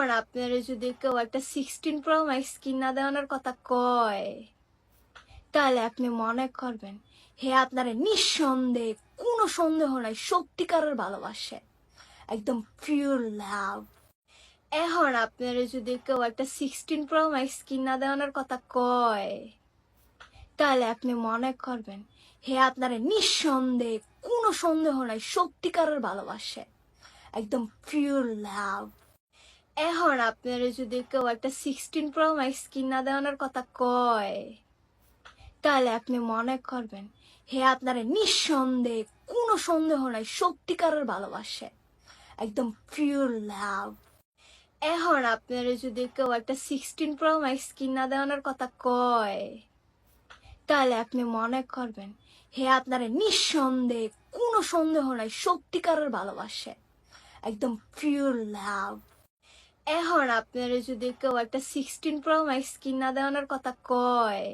এখন আপনারা যদি কেউ একটা 16 Pro Max কিনা দেওয়ানোর কথা কয়, তাহলে আপনি মনে করবেন হে আপনারা নিঃসন্দেহে, কোনো সন্দেহ নাই, সত্যিকারের ভালোবাসে, একদম পিওর লাভ। এখন আপনারা যদি কেউ একটা 16 Pro Max কিনা দেওয়ানোর কথা কয়, তাহলে আপনি মনে করবেন হে আপনারা নিঃসন্দেহে, কোনো সন্দেহ নাই, সত্যিকারের ভালোবাসে, একদম পিওর লাভ। এখন আপনারা যদি কেউ একটা 16 Pro Max কিনা দেওয়ানোর কথা কয়, তাহলে আপনি মনে করবেন হে আপনারা নিঃসন্দেহে, কোনো সন্দেহ নাই, সত্যিকারের ভালোবাসে, একদম পিওর লাভ। এখন আপনারা যদি কেউ একটা 16 Pro Max কিনা দেওয়ানোর কথা কয়, তাহলে আপনি মনে করবেন হে আপনারা নিঃসন্দেহে, কোনো সন্দেহ নাই, সত্যিকারের ভালোবাসে, একদম পিওর লাভ। এখন আপনারা যদি কেউ একটা 16 Pro Max কিনা দেওয়ানোর কথা কয়,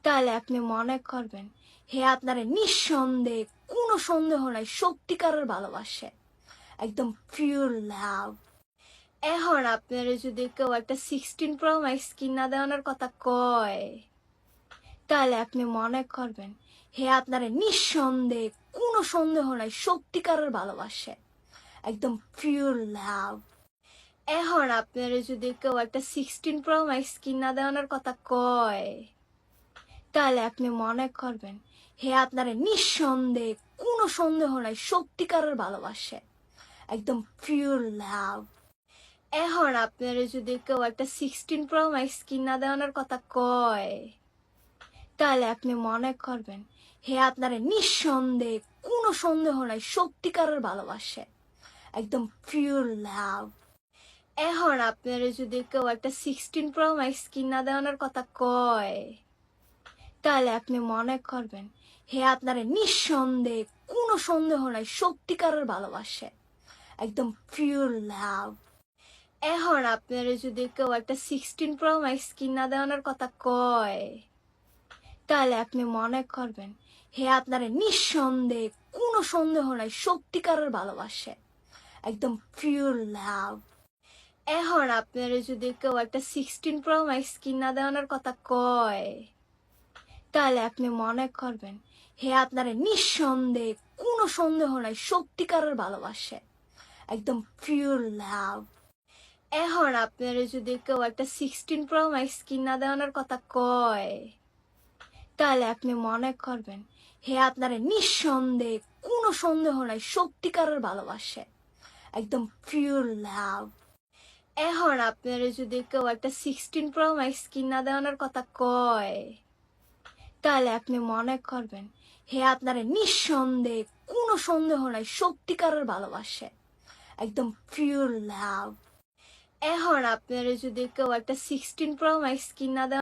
তাহলে আপনি মনে করবেন হে আপনারা নিঃসন্দেহে, কোনো সন্দেহ নাই, সত্যিকারের ভালোবাসে, একদম পিওর লাভ। এখন আপনারা যদি কেউ একটা 16 Pro Max কিনা দেওয়ানোর কথা কয়, তাহলে আপনি মনে করবেন হে আপনারা নিঃসন্দেহে, কোনো সন্দেহ নাই, সত্যিকারের ভালোবাসে, একদম পিওর লাভ। এখন আপনারা যদি কেউ একটা 16 Pro Max কিনা দেওয়ানোর কথা কয়, তাহলে আপনি মনে করবেন হে আপনারা নিঃসন্দেহে, কোনো সন্দেহ নাই, সত্যিকারের ভালোবাসে, একদম পিওর লাভ। এখন আপনারা যদি কেউ একটা 16 Pro Max কিনা দেওয়ানোর কথা কয়, তাহলে আপনি মনে করবেন হে আপনারা নিঃসন্দেহে, কোনো সন্দেহ নাই, সত্যিকারের ভালোবাসে, একদম পিওর লাভ। এখন আপনারা যদি কেউ একটা 16 Pro Max কিনা দেওয়ানোর কথা কয়, তাহলে আপনি মনে করবেন হে আপনারা নিঃসন্দেহে, কোনো সন্দেহ নাই, সত্যিকারের ভালোবাসে, একদম পিওর লাভ। এখন আপনারা যদি কেউ একটা 16 Pro Max কিনা দেওয়ানোর কথা কয়, তাহলে আপনি মনে করবেন হে আপনারা নিঃসন্দেহে, কোনো সন্দেহ নাই, সত্যিকারের ভালোবাসে, একদম পিওর লাভ। এখন আপনারা যদি কেউ একটা 16 Pro Max কিনা দেওয়ানোর কথা কয়, তাহলে আপনি মনে করবেন হে আপনারা নিঃসন্দেহে, কোনো সন্দেহ নাই, সত্যিকারের ভালোবাসে, একদম পিওর লাভ। এখন আপনারা যদি কেউ একটা 16 Pro Max কিনা দেওয়ানোর কথা কয়, তাহলে আপনি মনে করবেন হে আপনারা নিঃসন্দেহে, কোনো সন্দেহ নাই, সত্যিকারের ভালোবাসে, একদম পিওর লাভ। এখন আপনারা যদি কেউ একটা 16 Pro Max কিনা দেওয়ানোর কথা কয়, তাহলে আপনি মনে করবেন হে আপনারা নিঃসন্দেহে, কোনো সন্দেহ নাই, সত্যিকারের ভালোবাসে, একদম পিওর লাভ। এখন আপনারা যদি কেউ একটা 16 Pro Max কিনা